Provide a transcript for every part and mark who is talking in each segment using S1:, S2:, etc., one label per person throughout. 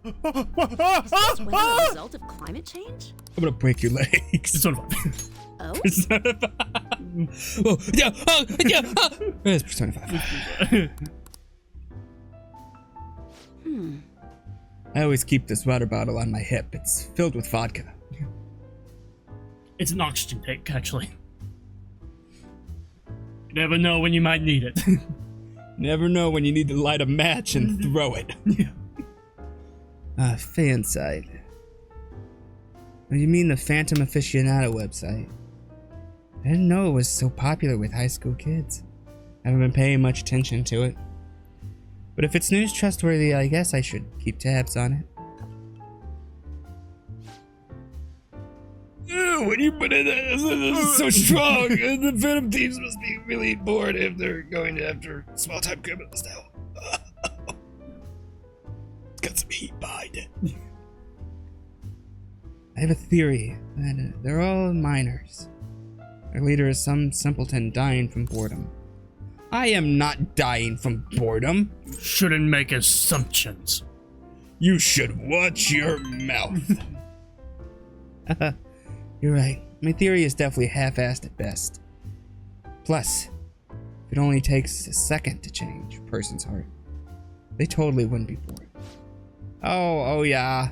S1: Is this weather a result of climate change?
S2: I'm gonna break your legs.
S3: Persona 5.
S1: Oh?
S2: Persona 5. Oh, yeah, oh, yeah, oh. It's Persona 5. I always keep this water bottle on my hip. It's filled with vodka.
S3: It's an oxygen tank, actually. You never know when you might need it.
S2: Never know when you need to light a match and throw it. Fan site. Oh, you mean the Phantom Aficionado website? I didn't know it was so popular with high school kids. I haven't been paying much attention to it. But if it's news trustworthy, I guess I should keep tabs on it. When you put it in, so strong. The Venom teams must be really bored if they're going after small-time criminals now. It's got some heat behind it. I have a theory that they're all minors. Their leader is some simpleton dying from boredom. I am not dying from boredom.
S3: You shouldn't make assumptions.
S2: You should watch your mouth. You're right. My theory is definitely half-assed at best. Plus, if it only takes a second to change a person's heart, they totally wouldn't be bored. Oh yeah.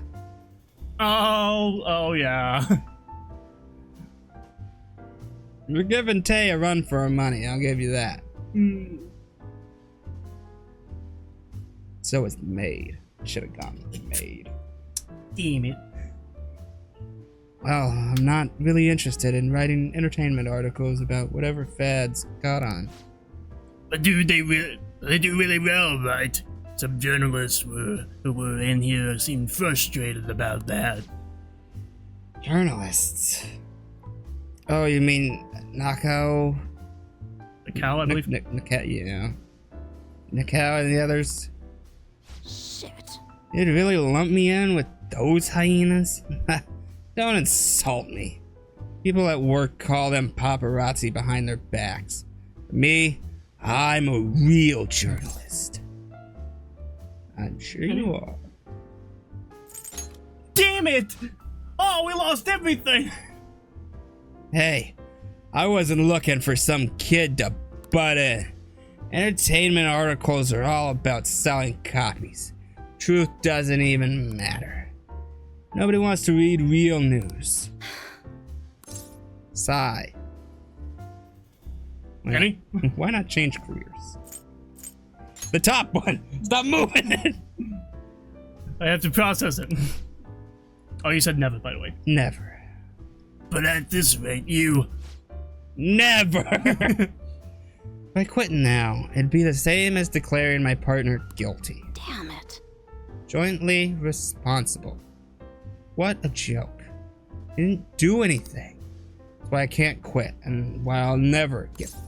S3: Oh yeah.
S2: You're giving Tay a run for her money, I'll give you that. So is the maid. Should have gone with the maid.
S3: Damn it.
S2: Well, I'm not really interested in writing entertainment articles about whatever fads caught on.
S3: But they do really well, right? Some journalists who were in here seemed frustrated about that.
S2: Journalists? Oh, you mean Nakao?
S3: The cow, I believe.
S2: Yeah. Nakao and the others?
S1: Shit.
S2: You'd really lump me in with those hyenas? Don't insult me. People at work call them paparazzi behind their backs. Me, I'm a real journalist. I'm sure you are.
S3: Damn it! Oh, we lost everything!
S2: Hey, I wasn't looking for some kid to butt in. Entertainment articles are all about selling copies. Truth doesn't even matter. Nobody wants to read real news. Sigh.
S3: Kenny?
S2: Why not change careers? The top one! Stop moving it!
S3: I have to process it. Oh, you said never, by the way.
S2: Never.
S3: But at this rate, you...
S2: Never! If I quit now, it'd be the same as declaring my partner guilty.
S1: Damn it.
S2: Jointly responsible. What a joke. I didn't do anything. That's why I can't quit, and why I'll never give up.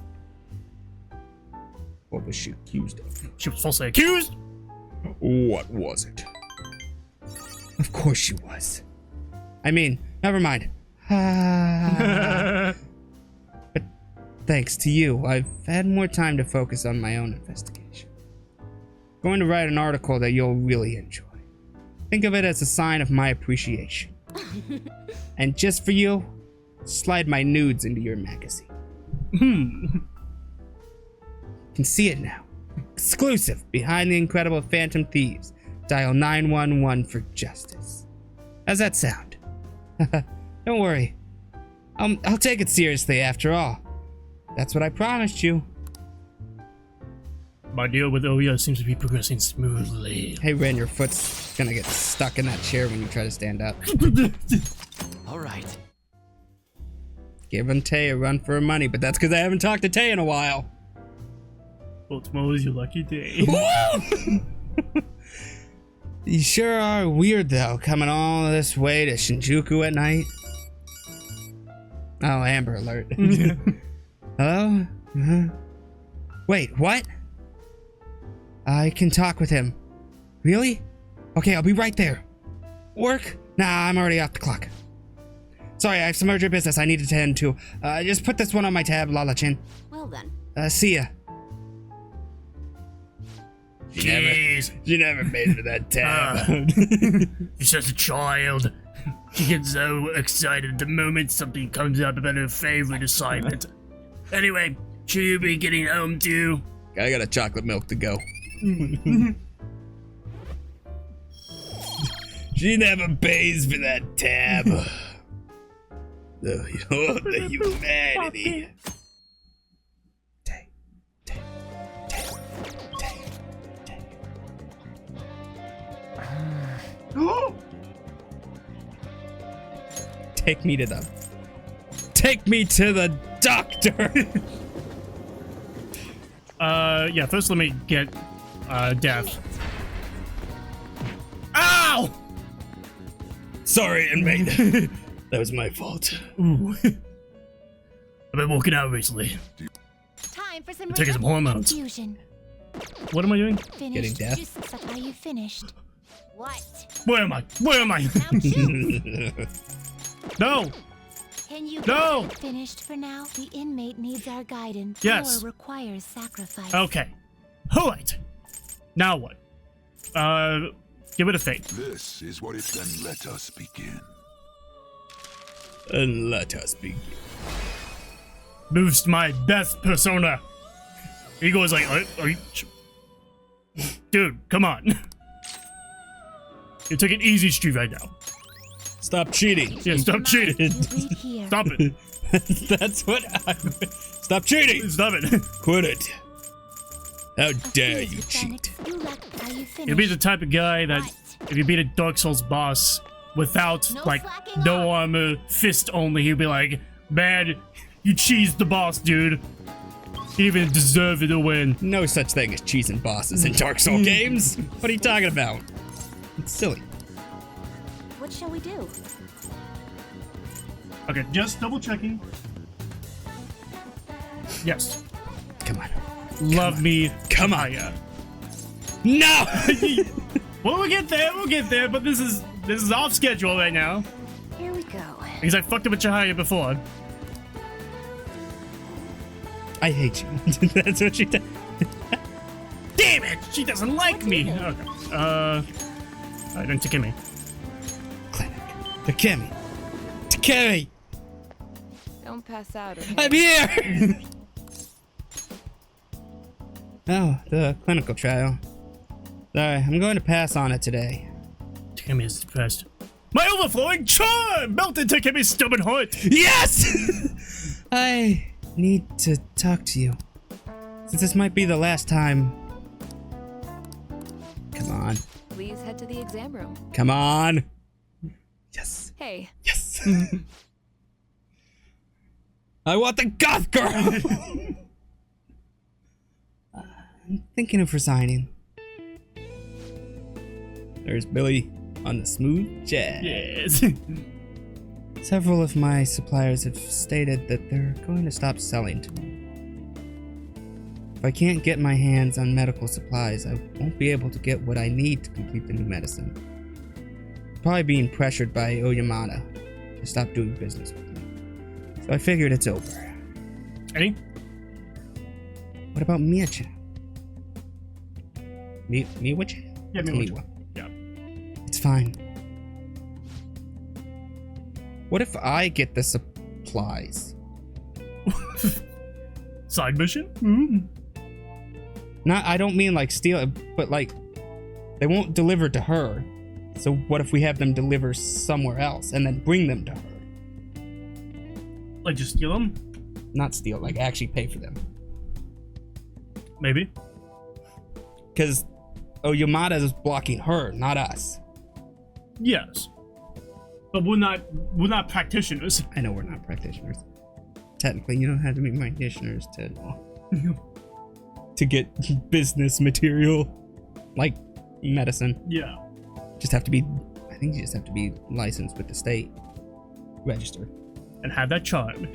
S2: What was she accused of?
S3: She was falsely accused?
S2: What was it? Of course she was. I mean, never mind. But thanks to you, I've had more time to focus on my own investigation. Going to write an article that you'll really enjoy. Think of it as a sign of my appreciation. And just for you, slide my nudes into your magazine. You can see it now. Exclusive behind the incredible Phantom Thieves. Dial 911 for justice. How's that sound? Don't worry. I'll take it seriously after all. That's what I promised you.
S3: My deal with Oya seems to be progressing smoothly.
S2: Hey Ren, your foot's gonna get stuck in that chair when you try to stand up.
S4: All right.
S2: Giving Tay a run for her money, but that's because I haven't talked to Tay in a while.
S3: Well, tomorrow's your lucky day.
S2: You sure are weird though, coming all this way to Shinjuku at night. Oh, Amber Alert. Hello? Wait, what? I can talk with him. Really? Okay, I'll be right there. Work? Nah, I'm already off the clock. Sorry, I have some urgent business I need to attend to. Just put this one on my tab, Lala-chin.
S1: Well then.
S2: See ya.
S3: Jeez.
S2: She never paid for that tab.
S3: She's such a child. She gets so excited the moment something comes up about her favorite assignment. Anyway, should you be getting home too?
S2: I got a chocolate milk to go. She never pays for that tab. The humanity. Take me to the doctor.
S3: Yeah, first let me get, Death. Ow!
S2: Sorry, inmate. That was my fault.
S3: Ooh. I've been walking out recently.
S1: Time for some
S3: Taking some hormones.
S1: confusion.
S3: What am I doing?
S1: Finished.
S2: Getting death?
S1: Just, are you finished? What?
S3: Where am I? Where am I?
S1: Now choose.
S3: No!
S1: Can you
S3: No!
S1: get finished for now? The inmate needs our guidance.
S3: Yes.
S1: Or requires sacrifice.
S3: Okay. Alright. Now what? Give it a fate.
S5: This is what it then let us begin.
S2: And let us begin.
S3: Boost my best persona. He goes like, are you... Dude, come on. You're taking easy street right now.
S2: Stop cheating.
S3: Yeah, stop cheating.
S1: Read here.
S3: Stop it.
S2: That's what I... Stop cheating.
S3: Stop it.
S2: Quit it. How dare
S1: Accused
S2: you
S1: with
S2: cheat.
S1: Phoenix. You lack- Are you finished?
S3: You'll be the type of guy that
S1: What?
S3: if you beat a Dark Souls boss without
S1: No
S3: like
S1: slacking
S3: no
S1: off.
S3: armor, fist only, he'll be like, man, you cheesed the boss, dude. You even deserve it to win.
S2: No such thing as cheesing bosses in Dark Souls games. What are you talking about? It's silly.
S1: What shall we do?
S3: Okay, just double checking. Yes.
S2: Come on.
S3: Love me.
S2: Come on.
S3: Yeah.
S2: No!
S3: Well, we'll get there, but this is off schedule right now.
S1: Here we go.
S3: Because I fucked up with Chihaya before.
S2: I hate you. That's what she did.
S3: Damn it! She doesn't like me! Okay. Alright, then Takemi.
S2: Clinic. Takemi. Takemi!
S6: Don't pass out, okay?
S2: I'm here! Oh, the clinical trial. Sorry, I'm going to pass on it today.
S3: Takemi is depressed. My overflowing charm melted Takemi's stubborn heart!
S2: Yes! I need to talk to you. Since this might be the last time. Come on.
S6: Please head to the exam room.
S2: Come on. Yes.
S6: Hey,
S2: Yes. I want the goth girl! I'm thinking of resigning. There's Billy on the smooth jazz.
S3: Yes.
S2: Several of my suppliers have stated that they're going to stop selling to me. If I can't get my hands on medical supplies, I won't be able to get what I need to complete the new medicine. Probably being pressured by Oyamada to stop doing business with me. So I figured it's over.
S3: Any?
S2: What about Miya-chan? Miwa-chan?
S3: Yeah,
S2: Miwa.
S3: Yeah.
S2: It's fine. What if I get the supplies?
S3: Side mission? Mm.
S2: Not, I don't mean like steal it, but like they won't deliver to her. So what if we have them deliver somewhere else and then bring them to her?
S3: Like, just steal them?
S2: Not steal, like actually pay for them.
S3: Maybe.
S2: Because Oyamada is blocking her, not us.
S3: Yes. But we're not practitioners.
S2: I know we're not practitioners. Technically, you don't have to be practitioners to get business material like medicine.
S3: Yeah.
S2: Just have to be, I think you just have to be licensed with the state. Registered.
S3: And have that charm.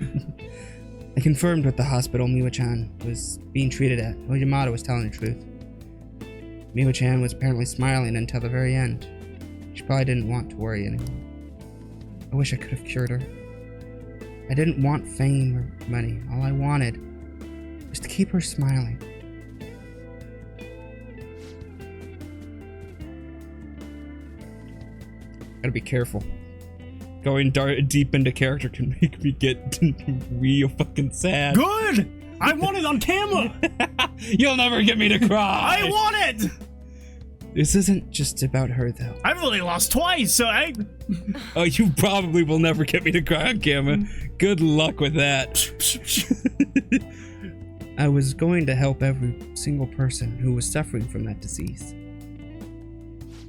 S2: I confirmed with the hospital Miwa-chan was being treated at. Oyamada was telling the truth. Miwa-chan was apparently smiling until the very end. She probably didn't want to worry anymore. I wish I could have cured her. I didn't want fame or money. All I wanted was to keep her smiling. Gotta be careful. Going deep into character can make me get real fucking sad.
S3: Good! I want it on camera!
S2: You'll never get me to cry!
S3: I want it!
S2: This isn't just about her, though.
S3: I've only lost twice, so I...
S2: Oh, you probably will never get me to cry on camera. Good luck with that. I was going to help every single person who was suffering from that disease.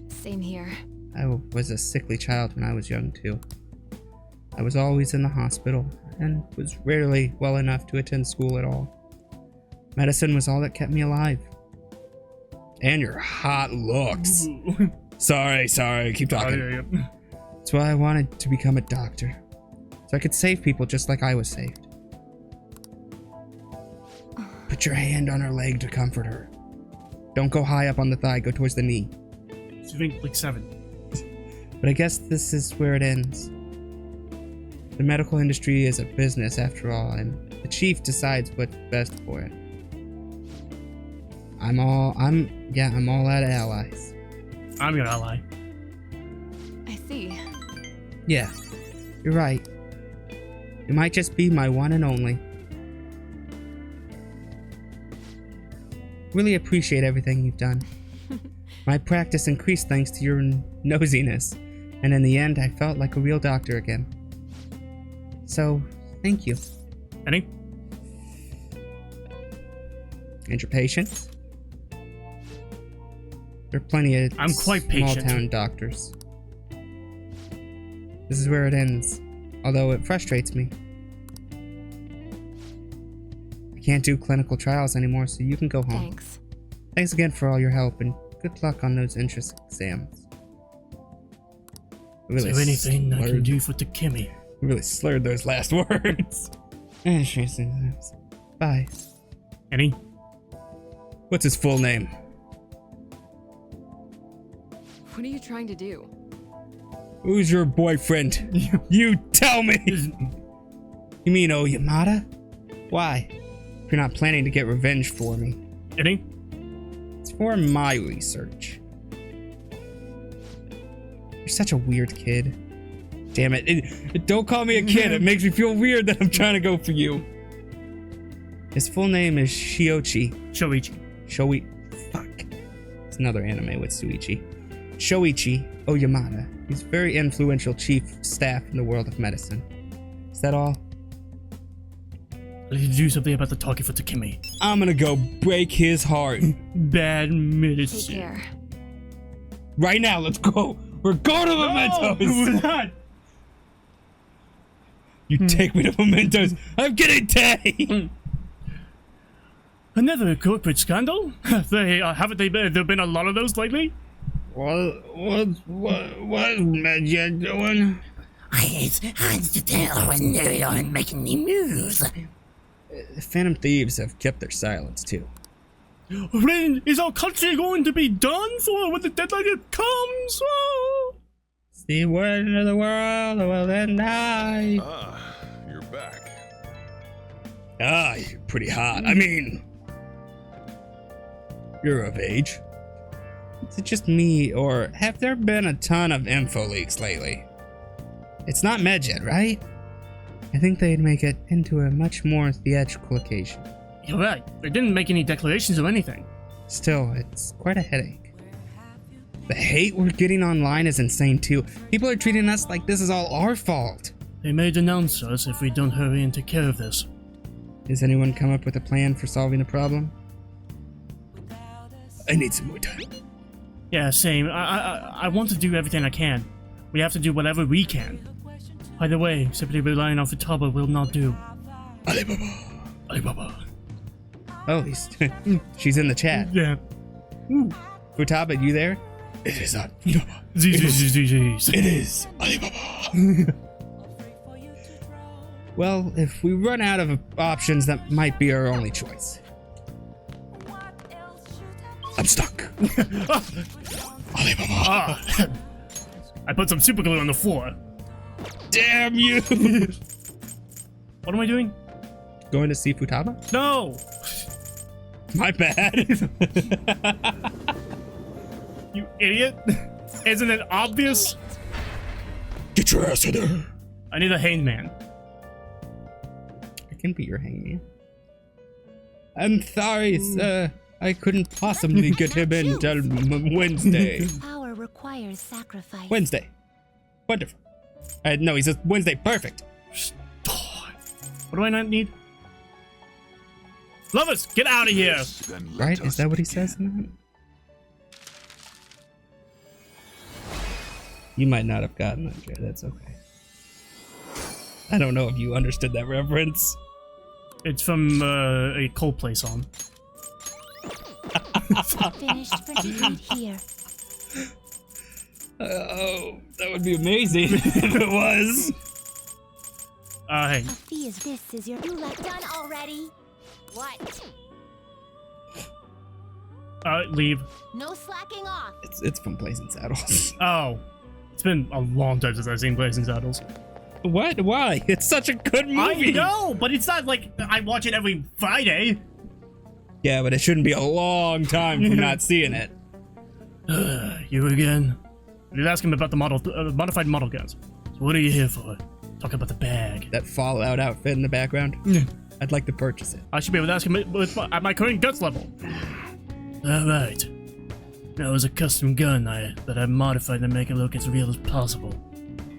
S6: Same here.
S2: I was a sickly child when I was young, too. I was always in the hospital and was rarely well enough to attend school at all. Medicine was all that kept me alive. And your hot looks. Sorry, keep talking.
S3: Oh, yeah.
S2: That's why I wanted to become a doctor. So I could save people just like I was saved. Put your hand on her leg to comfort her. Don't go high up on the thigh, go towards the knee.
S3: So you think like 7.
S2: But I guess this is where it ends. The medical industry is a business after all, and the chief decides what's best for it. I'm all out of allies.
S3: I'm your ally.
S6: I see.
S2: Yeah, you're right. You might just be my one and only. Really appreciate everything you've done. My practice increased thanks to your nosiness, and in the end I felt like a real doctor again. So, thank you.
S3: Any?
S2: And your patience? There are plenty of
S3: I'm quite patient.
S2: small-town doctors. This is where it ends, although it frustrates me. I can't do clinical trials anymore, so you can go home.
S6: Thanks.
S2: Thanks again for all your help, and good luck on those entrance exams.
S3: Is there anything I can do for Takemi?
S2: Really slurred those last words. Entrance exams. Bye.
S3: Any?
S2: What's his full name?
S6: What are you trying to do?
S2: Who's your boyfriend? You tell me! You mean Oyamada? Why? If you're not planning to get revenge for me.
S3: Any?
S2: It's for my research. You're such a weird kid. Damn it. Don't call me a kid. It makes me feel weird that I'm trying to go for you. His full name is Shoichi. Fuck. It's another anime with Suichi. Shoichi Oyamada. He's a very influential chief of staff in the world of medicine. Is that all?
S3: I need to do something about the talking for Takemi.
S2: I'm gonna go break his heart.
S3: Bad medicine.
S6: Take care.
S2: Right now, let's go. We're going to Mementos.
S3: We're not.
S2: You take me to Mementos. I'm getting taken.
S3: Another corporate scandal? Haven't there been a lot of those lately?
S5: What's Medjed doing?
S7: It's hard to tell when they aren't making any moves.
S2: Phantom thieves have kept their silence too.
S3: When is our country going to be done for when the deadline comes? Oh.
S2: It's the end of the world will then die.
S5: Ah, you're back.
S2: Ah, you're pretty hot. I mean, you're of age. Is it just me, or have there been a ton of info leaks lately? It's not Medjed, right? I think they'd make it into a much more theatrical occasion.
S3: You're right. They didn't make any declarations or anything.
S2: Still, it's quite a headache. The hate we're getting online is insane too. People are treating us like this is all our fault.
S3: They may denounce us if we don't hurry and take care of this.
S2: Has anyone come up with a plan for solving the problem? I need some more time.
S3: Yeah, same. I want to do everything I can. We have to do whatever we can. Either way, simply relying on Futaba will not do. Alibaba.
S2: Oh, she's in the chat.
S3: Yeah.
S2: Futaba, you there? It is not Futaba.
S3: It
S2: is Alibaba. Well, if we run out of options, that might be our only choice. I'm stuck. Alibaba.
S3: Ah. I put some super glue on the floor.
S2: Damn you!
S3: What am I doing?
S2: Going to see Futaba?
S3: No!
S2: My bad.
S3: You idiot! Isn't it obvious?
S5: your ass in there.
S3: I need a hangman.
S2: I can be your hangman. I'm sorry, sir. I couldn't possibly get him in till Wednesday.
S8: Power requires sacrifice.
S2: Wednesday. Wonderful. No, he says Wednesday. Perfect.
S3: What do I not need? Lovers, get out of here!
S2: Right? Is that what he says in that? You might not have gotten that, Jay. That's okay. I don't know if you understood that reference.
S3: It's from a Coldplay song.
S8: Finished for good here.
S2: Oh, that would be amazing if it was.
S3: Hey.
S8: Fee is this is your you left done already? What?
S3: Leave.
S8: No slacking off.
S2: It's from Blazing Saddles.
S3: Oh. It's been a long time since I've seen Blazing Saddles.
S2: What? Why? It's such a good movie.
S3: I know, but it's not like I watch it every Friday.
S2: Yeah, but it shouldn't be a long time from not seeing it.
S3: You again? You're asking me about the modified model guns. So what are you here for? Talking about the bag.
S2: That Fallout outfit in the background? I'd like to purchase it.
S3: I should be able to ask him at my current guts level. Alright. That was a custom gun that I modified to make it look as real as possible.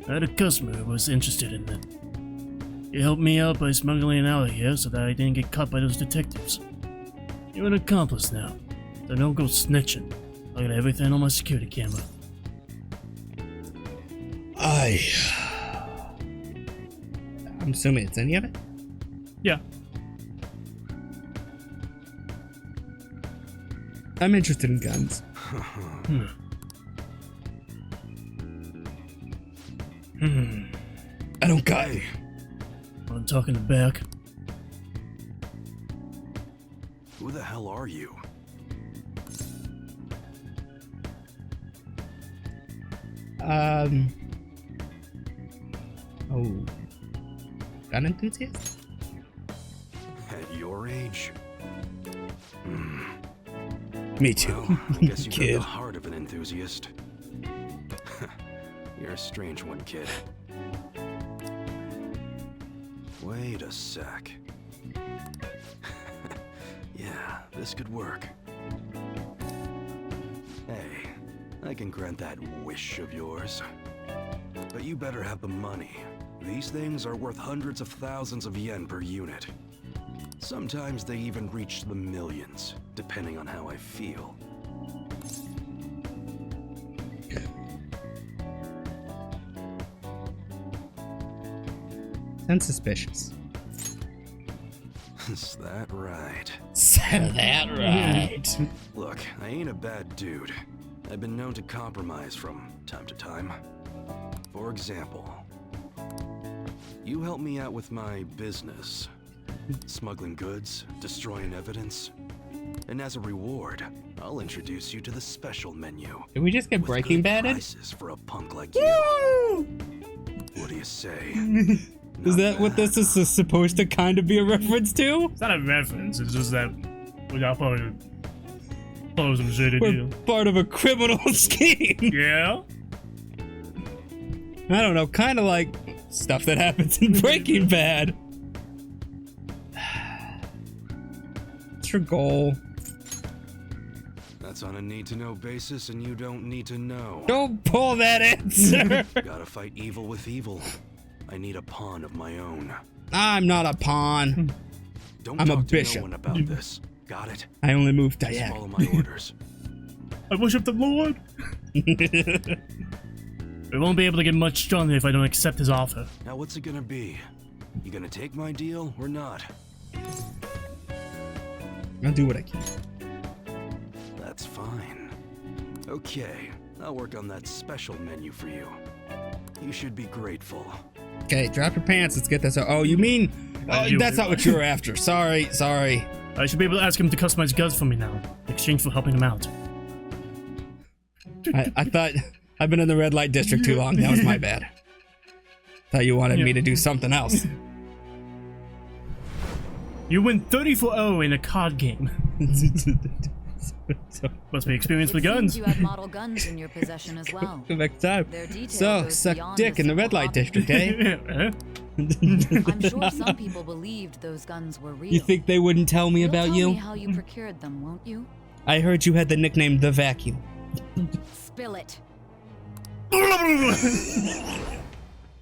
S3: I had a customer who was interested in it. He helped me out by smuggling it out of here so that I didn't get caught by those detectives. You're an accomplice now, so don't go snitching. I got everything on my security camera.
S2: I'm assuming it's any of it?
S3: Yeah.
S2: I'm interested in guns. I don't got it.
S3: I'm talking to back.
S4: Who the hell are you?
S2: Oh. Gun enthusiast?
S4: At your age?
S2: Me too.
S4: Well, I guess you've got
S2: Kid.
S4: the heart of an enthusiast. You're a strange one, kid. Wait a sec. Yeah, this could work. Hey, I can grant that wish of yours. But you better have the money. These things are worth hundreds of thousands of yen per unit. Sometimes they even reach the millions, depending on how I feel.
S2: Sounds suspicious.
S4: Is that right?
S2: Is that right?
S4: Look, I ain't a bad dude. I've been known to compromise from time to time. For example, you help me out with my business. Smuggling goods, destroying evidence. And as a reward, I'll introduce you to the special menu.
S2: Did we just get
S4: with
S2: Breaking
S4: good
S2: Bad in?
S4: prices for a punk like you. What do you say?
S2: Is
S4: Not
S2: that what this
S4: bad.
S2: is supposed to kind of be a reference to?
S3: It's not a reference, it's just that we got part of some shady
S2: We're
S3: deal.
S2: part of a criminal scheme.
S3: Yeah?
S2: I don't know, kind of like stuff that happens in Breaking Bad. What's your goal?
S4: That's on a need-to-know basis, and you don't need to know.
S2: Don't pull that answer.
S4: Gotta fight evil with evil. I need a pawn of my own.
S2: I'm not a pawn.
S4: Don't
S2: I'm a
S4: talk to
S2: bishop.
S4: no one about this. Got it?
S2: I only move
S4: Just follow
S2: diagonally.
S4: my orders.
S3: I worship the Lord. We won't be able to get much stronger if I don't accept his offer.
S4: Now what's it gonna be? You gonna take my deal or not?
S2: I'll do what I can.
S4: That's fine. Okay, I'll work on that special menu for you. You should be grateful.
S2: Okay, drop your pants. Let's get this. Oh, you mean that's not what you were after? Sorry.
S3: I should be able to ask him to customize guns for me now, in exchange for helping him out.
S2: I thought I've been in the red light district too long. That was my bad. Thought you wanted me to do something else.
S3: You win 30-0 in a card game.
S2: So,
S3: Must be experienced
S1: It
S3: with
S1: seems
S3: guns.
S1: you have model guns in your possession as well.
S2: go back to time.
S1: Their detail
S2: So,
S1: goes
S2: suck
S1: beyond
S2: dick
S1: a
S2: in the red
S1: simple
S2: light
S1: hobby.
S2: district, eh?
S3: Huh?
S1: I'm sure some people believed those guns were real.
S2: You think they wouldn't tell me
S1: You'll
S2: about
S1: tell
S2: you?
S1: me how you procured them, won't you?
S2: I heard you had the nickname The Vacuum.
S1: Spill it.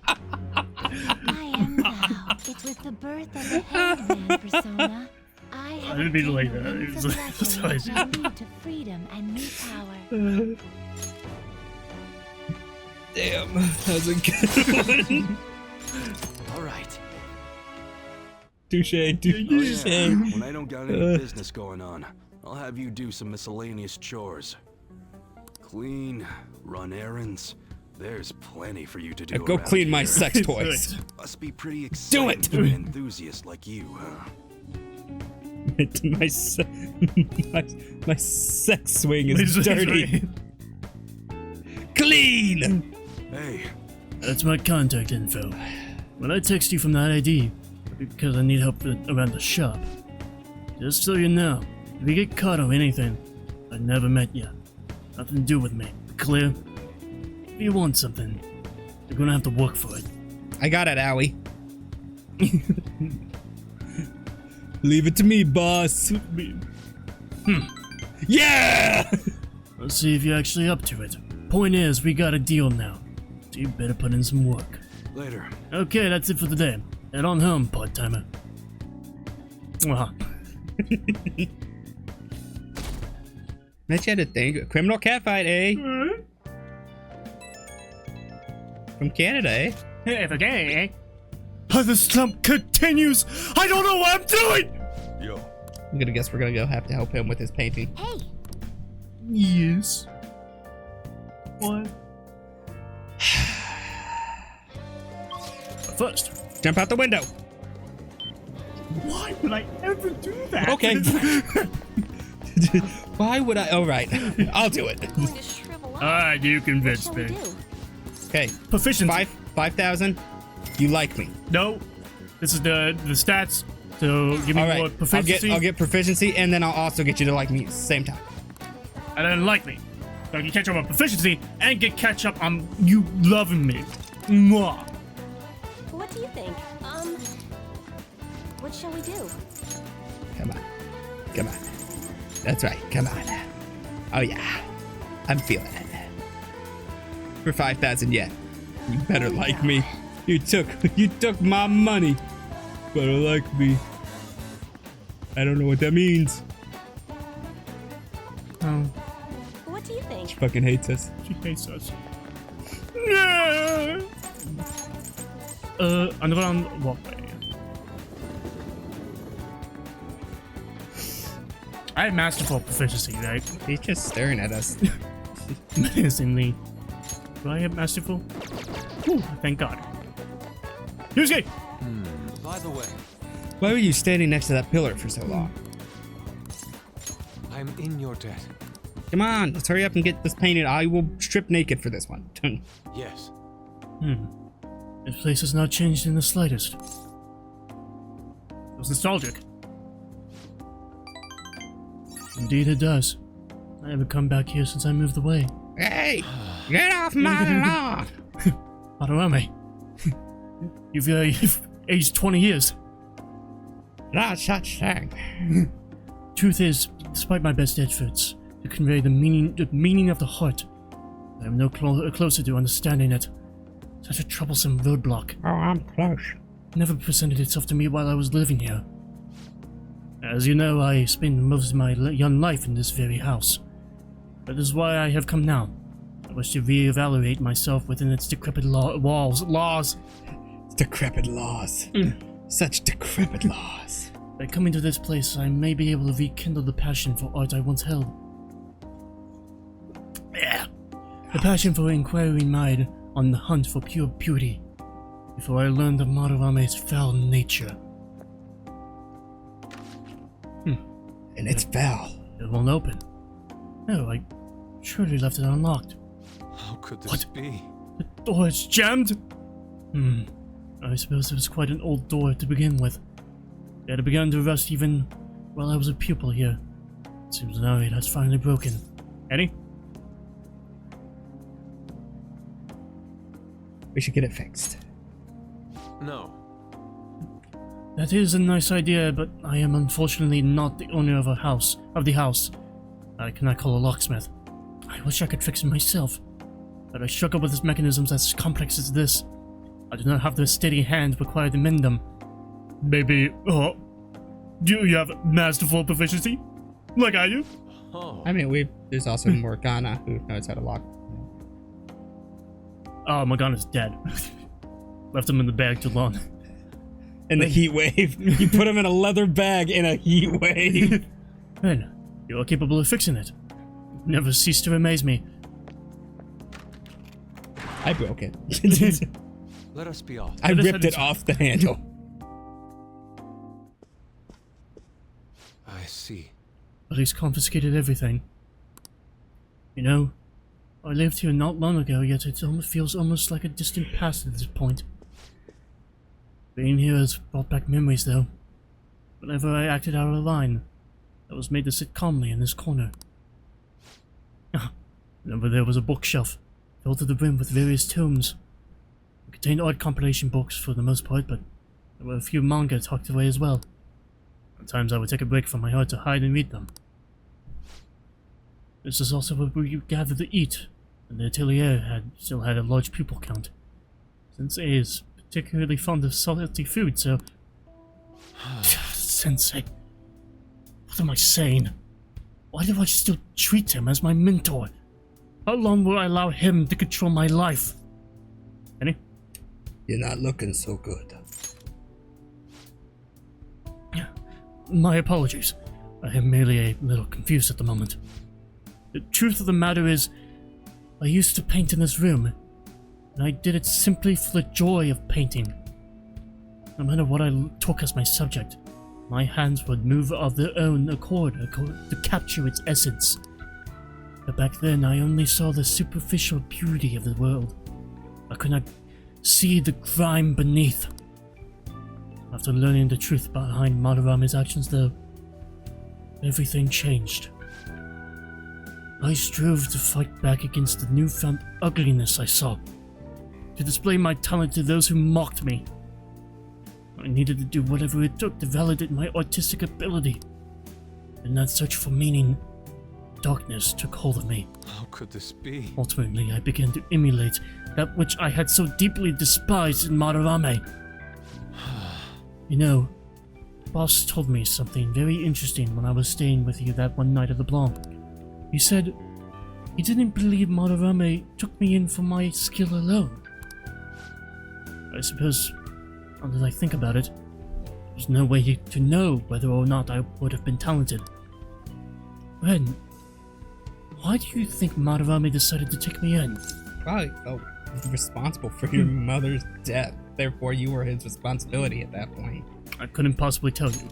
S8: I am thou. It's with the birth of the hanged man persona. I have
S3: didn't mean to like
S8: obtained
S3: that.
S8: the wings
S3: It's
S8: of
S3: like-
S8: blessing
S3: sorry.
S8: that lead to freedom and new power.
S2: Damn, that was a good one.
S4: All right.
S2: Touche,
S4: Oh,
S2: touche.
S4: yeah. When I don't got any business going on, I'll have you do some miscellaneous chores. Clean, run errands. There's plenty for you to do.
S2: Go
S4: around
S2: clean my
S4: here.
S2: sex toys.
S4: Must be pretty
S2: Do
S4: exciting
S2: it!
S4: for an enthusiast like you, huh?
S2: my sex swing is dirty. Clean!
S4: Hey,
S3: That's my contact info. When I text you from that ID, it'll be because I need help around the shop. Just so you know, if you get caught on anything, I never met you. Nothing to do with me. Clear? If you want something, you're gonna have to work for it.
S2: I got it, Owie. Leave it to me, boss. Yeah!
S3: Let's see if you're actually up to it. Point is, we got a deal now, so you better put in some work.
S4: later.
S3: Okay, that's it for the day. Head on home, part-timer. Mwah.
S2: Bet you had to think. Criminal catfight, eh? From Canada, eh?
S3: Hey, okay. The slump continues. I don't know what I'm doing.
S4: Yo.
S2: I'm gonna guess we're gonna go have to help him with his painting.
S8: Hey,
S3: Yes. What? First,
S2: Jump out the window.
S3: why would I ever do that?
S2: Okay. Why would I? Oh, right. I'll do it.
S8: going to shrivel up.
S3: Alright, you
S8: What
S3: convinced
S8: shall we
S3: me.
S8: do?
S2: Okay.
S3: Proficiency.
S2: 5,000. You like me.
S3: No. This is the stats. So give me
S2: All
S3: more
S2: right.
S3: proficiency.
S2: I'll get proficiency, and then I'll also get you to like me at the same time.
S3: And then like me. So I can catch up on proficiency and get catch up on you loving me. Mwah.
S8: What do you think? What shall we do?
S2: Come on. Come on. That's right. Come on. Oh, yeah. I'm feeling it. For 5,000, yeah. You better like me. You took my money. Better like me. I don't know what that means.
S3: Oh,
S8: What do you think?
S2: She fucking hates us.
S3: she hates us. No. Underground walkway. I have masterful proficiency, right?
S2: He's just staring at us.
S3: Menacingly. Do I have masterful? Whew, thank God. Yusuke!
S9: By the way,
S2: Why were you standing next to that pillar for so long?
S9: I'm in your debt.
S2: Come on, let's hurry up and get this painted. I will strip naked for this one.
S9: Yes.
S3: This place has not changed in the slightest. It was nostalgic. Indeed it does. I haven't come back here since I moved away.
S2: Hey, get off my lawn!
S3: Adarame. You've aged 20 years.
S2: Not such thing.
S3: Truth is, despite my best efforts to convey the meaning of the heart, I am no closer to understanding it. Such a troublesome roadblock
S2: Oh, I'm close.
S3: never presented itself to me while I was living here. As you know, I spent most of my young life in this very house. That is why I have come now. I wish to re-evaluate myself within its decrepit laws.
S2: Decrepit laws. Such decrepit laws.
S3: By coming to this place, I may be able to rekindle the passion for art I once held. Yeah. The passion for inquiring mind on the hunt for pure beauty, before I learned of Madarame's foul nature.
S2: And it's foul.
S3: It won't open. No, I surely left it unlocked.
S9: How could this
S3: What?
S9: be?
S3: The door is jammed? I suppose it was quite an old door to begin with. It had begun to rust even while I was a pupil here. Seems now it has finally broken. Eddie?
S2: We should get it fixed.
S9: No.
S3: That is a nice idea, but I am unfortunately not the owner of the house. I cannot call a locksmith. I wish I could fix it myself, but I struggle with these mechanisms as complex as this. I do not have the steady hand required to mend them. Maybe, do you have masterful proficiency? Like I do?
S9: Oh.
S2: I mean, there's also Morgana who knows how to lock.
S3: Oh, Morgana's dead. Left him in the bag too long.
S2: In the heat wave. You put him in a leather bag in a heat wave.
S3: Man, you are capable of fixing it. Never cease to amaze me.
S2: I broke it.
S9: Let us be off.
S2: I ripped it off the handle.
S9: I see.
S3: But he's confiscated everything. You know, I lived here not long ago, yet it almost feels almost like a distant past at this point. Being here has brought back memories, though. Whenever I acted out of line, I was made to sit calmly in this corner. Remember there was a bookshelf, filled to the brim with various tomes. It contained odd compilation books for the most part, but there were a few manga tucked away as well. At times I would take a break from my art to hide and read them. This is also where we gathered to eat, and the atelier still had a large pupil count. Sensei is particularly fond of salty food, so... Sensei... What am I saying? Why do I still treat him as my mentor? How long will I allow him to control my life? Any?
S2: You're not looking so good.
S3: My apologies. I am merely a little confused at the moment. The truth of the matter is, I used to paint in this room, and I did it simply for the joy of painting. No matter what I took as my subject, my hands would move of their own accord to capture its essence. But back then, I only saw the superficial beauty of the world. I could not see the grime beneath. After learning the truth behind Madarame's actions, though, everything changed. I strove to fight back against the newfound ugliness I saw, to display my talent to those who mocked me. I needed to do whatever it took to validate my artistic ability. In that search for meaning, darkness took hold of me.
S9: How could this be?
S3: Ultimately, I began to emulate that which I had so deeply despised in Madarame. You know, Boss told me something very interesting when I was staying with you that one night at the Blanc. He said he didn't believe Madarame took me in for my skill alone. I suppose, now that I think about it, there's no way to know whether or not I would have been talented. Ren, why do you think Madarame decided to take me in?
S2: Probably felt responsible for your mother's death. Therefore, you were his responsibility at that point.
S3: I couldn't possibly tell you.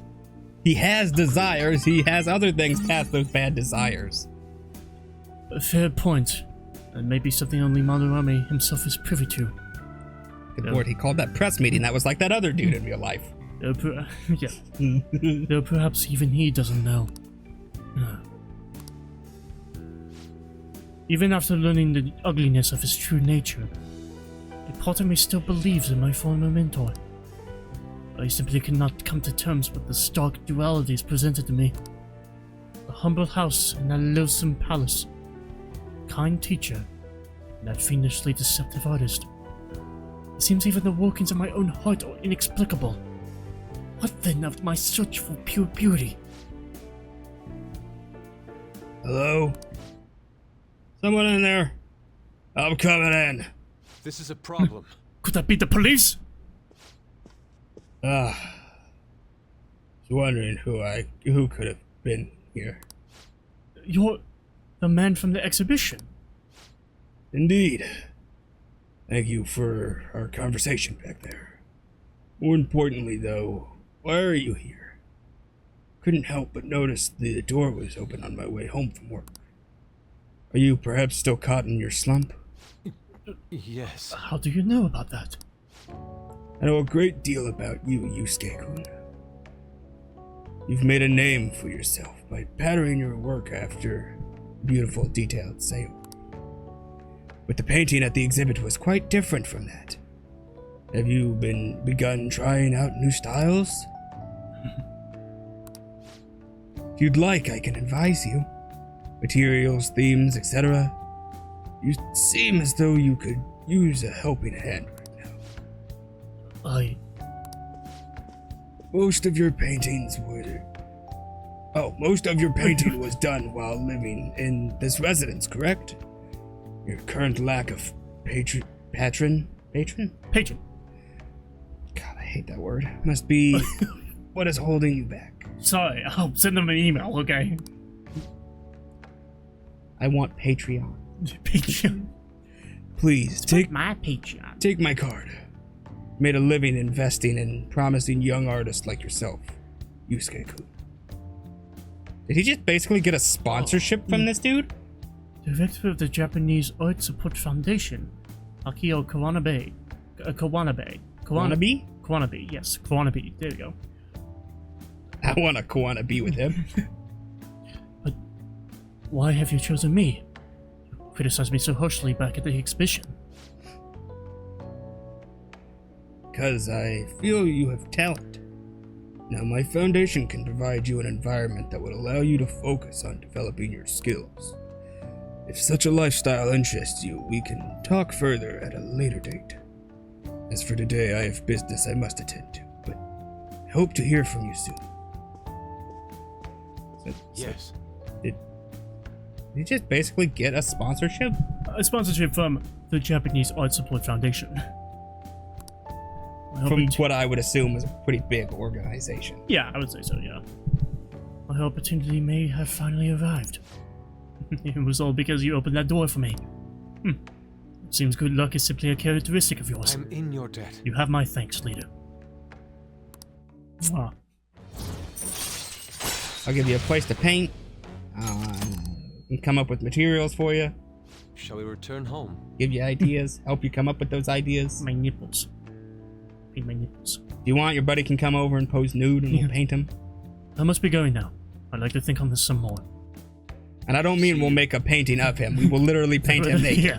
S2: He has desires. He has other things past those bad desires.
S3: A fair point. And maybe something only Madarame himself is privy to.
S2: Good lord, he called that press meeting. That was like that other dude in real life.
S3: Though perhaps even he doesn't know. Even after learning the ugliness of his true nature, a part of me still believes in my former mentor. I simply cannot come to terms with the stark dualities presented to me. The humble house and that loathsome palace. Kind teacher, and that fiendishly deceptive artist. It seems even the workings of my own heart are inexplicable. What then of my search for pure beauty?
S2: Hello? Someone in there? I'm coming in.
S9: This is a problem.
S3: Could that be the police?
S2: Was wondering who could have been here.
S3: You're the man from the exhibition.
S2: Indeed. Thank you for our conversation back there. More importantly, though, why are you here? Couldn't help but notice the door was open on my way home from work. Are you perhaps still caught in your slump?
S9: Yes.
S3: How do you know about that?
S2: I know a great deal about you, Yusuke-kun. You've made a name for yourself by patterning your work after a beautiful, detailed sale. But the painting at the exhibit was quite different from that. Have you begun trying out new styles? If you'd like, I can advise you. Materials, themes, etc. You seem as though you could use a helping hand right now. Most of your painting was done while living in this residence, correct? Your current lack of patron?
S3: Patron.
S2: God, I hate that word. Must be what is holding you back.
S3: Sorry, I'll send them an email, okay?
S2: I want Patreon.
S3: Patreon.
S2: Please, take
S3: my Patreon.
S2: Take my card. Made a living investing in promising young artists like yourself, Yusuke-kun. Did he just basically get a sponsorship from this dude?
S3: Director of the Japanese Art Support Foundation, Akio Kawanabe.
S2: Kawanabe?
S3: Kawanabe, yes. Kawanabe. There you go.
S2: I want a Kawanabe with him.
S3: But why have you chosen me? You criticized me so harshly back at the exhibition.
S2: Because I feel you have talent. Now my foundation can provide you an environment that would allow you to focus on developing your skills. If such a lifestyle interests you, we can talk further at a later date. As for today, I have business I must attend to, but I hope to hear from you soon.
S9: Yes.
S2: Did he just basically get a sponsorship?
S3: A sponsorship from the Japanese Art Support Foundation.
S2: From what I would assume is a pretty big organization.
S3: Yeah, I would say so, yeah. My opportunity may have finally arrived. It was all because you opened that door for me. Seems good luck is simply a characteristic of yours.
S9: I'm in your debt.
S3: You have my thanks, leader. Ah.
S2: I'll give you a place to paint. And come up with materials for you.
S9: Shall we return home?
S2: Give you ideas. Help you come up with those ideas.
S3: My nipples. Paint my nipples.
S2: Do you want, your buddy can come over and pose nude and we'll paint him.
S3: I must be going now. I'd like to think on this some more.
S2: And I don't mean we'll make a painting of him. We will literally paint him naked.
S3: Yeah.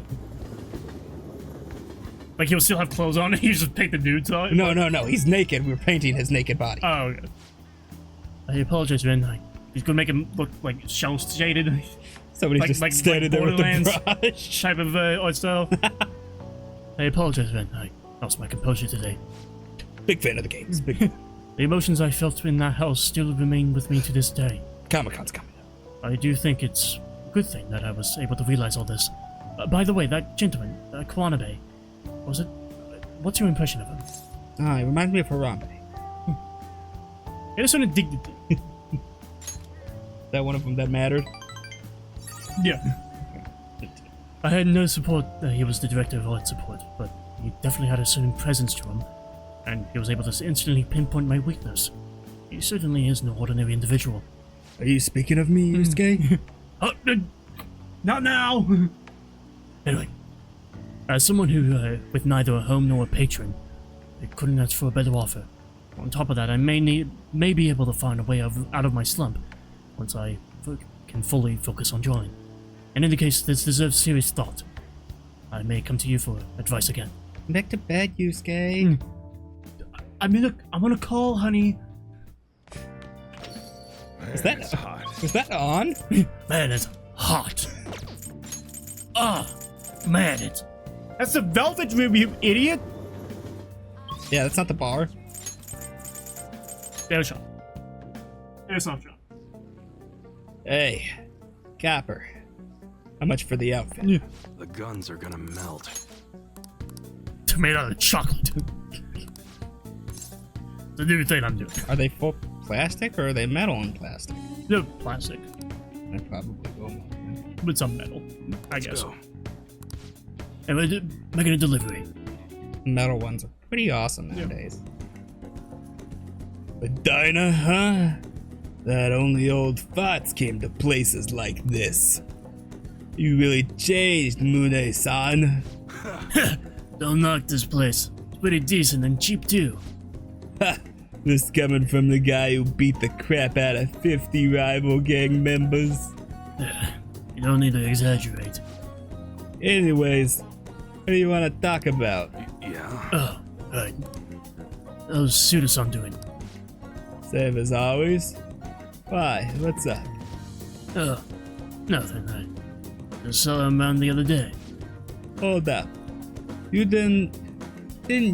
S3: Like he'll still have clothes on and you just paint the nudes on it?
S2: No. He's naked. We're painting his naked body.
S3: Oh, okay. I apologize, man. He's gonna make him look like shell-shaded.
S2: Somebody's just standing there with the brush.
S3: Type of art style. I apologize, man. I lost my composure today.
S2: Big fan of the games. Big.
S3: The emotions I felt in that house still remain with me to this day.
S2: Comic-Con's coming up.
S3: I do think it's a good thing that I was able to realize all this. By the way, that gentleman, Kwanabe, was it? What's your impression of him?
S2: He reminds me of Harambe.
S3: He had a certain dignity.
S2: That one of them that mattered?
S3: Yeah. I had no support that he was the director of art support, but he definitely had a certain presence to him, and he was able to instantly pinpoint my weakness. He certainly is no ordinary individual.
S2: Are you speaking of me, Yusuke?
S3: Not now! Anyway, as someone who, with neither a home nor a patron, I couldn't ask for a better offer. On top of that, I may be able to find a way out of my slump once I can fully focus on drawing. And in the case this deserves serious thought, I may come to you for advice again.
S2: Back to bed, Yusuke.
S3: I'm on a call, honey.
S2: Is that
S5: hot?
S2: Was that on?
S3: Man, it's hot. Man, that's the velvet room, you idiot.
S2: Yeah, that's not the bar.
S3: There's Sean. There's not Sean.
S2: Hey, Copper. How much for the outfit?
S3: Yeah.
S4: The guns are gonna melt.
S3: They're made out of chocolate. The new thing I'm doing.
S2: Are they full plastic or are they metal and plastic?
S3: They're plastic.
S2: I probably will.
S3: With some metal, I guess.
S4: Go.
S3: And we're making a delivery.
S2: Metal ones are pretty awesome nowadays. But Dinah, huh? That only old farts came to places like this. You really changed, Mune-san.
S3: Don't knock this place. It's pretty decent and cheap too.
S2: Ha! This coming from the guy who beat the crap out of 50 rival gang members.
S3: You don't need to exaggerate.
S2: Anyways, what do you want to talk about?
S4: Yeah.
S3: Oh, right. How's Suda-san doing?
S2: Same as always. Why? What's up?
S3: Oh, nothing. I just saw him around the other day.
S2: Hold up. Didn't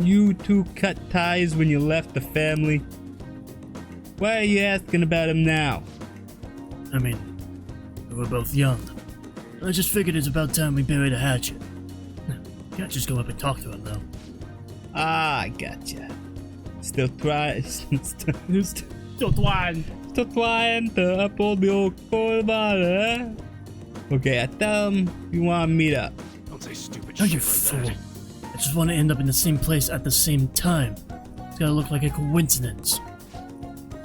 S2: you two cut ties when you left the family? Why are you asking about him now?
S3: I mean, we were both young. I just figured it's about time we buried a hatchet. Can't just go up and talk to him, though.
S2: Ah, I gotcha. Still trying to uphold the old code of honor, huh? Okay, I tell him you want to meet up.
S4: Don't say stupid
S3: Oh,
S4: shit
S3: you
S4: like
S3: fool.
S4: that.
S3: I just want to end up in the same place at the same time. It's gotta look like a coincidence.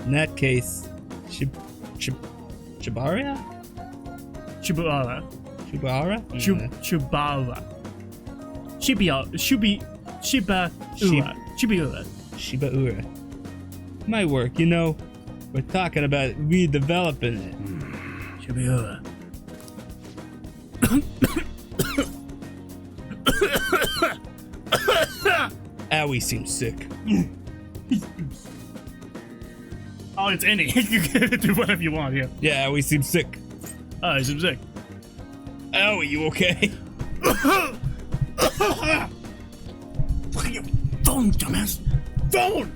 S2: In that case, Shibaria?
S3: Shibara.
S2: Shibara?
S3: Shibara. Shibiura.
S2: Shibaura. Might work, you know. We're talking about redeveloping it.
S3: Shibiura.
S2: Owie seems sick.
S3: Oh, it's Andy. You can do whatever you want here.
S2: Yeah, Owie seems sick.
S3: Oh, he's sick.
S2: Owie, you okay?
S3: Phone, dumbass. Phone!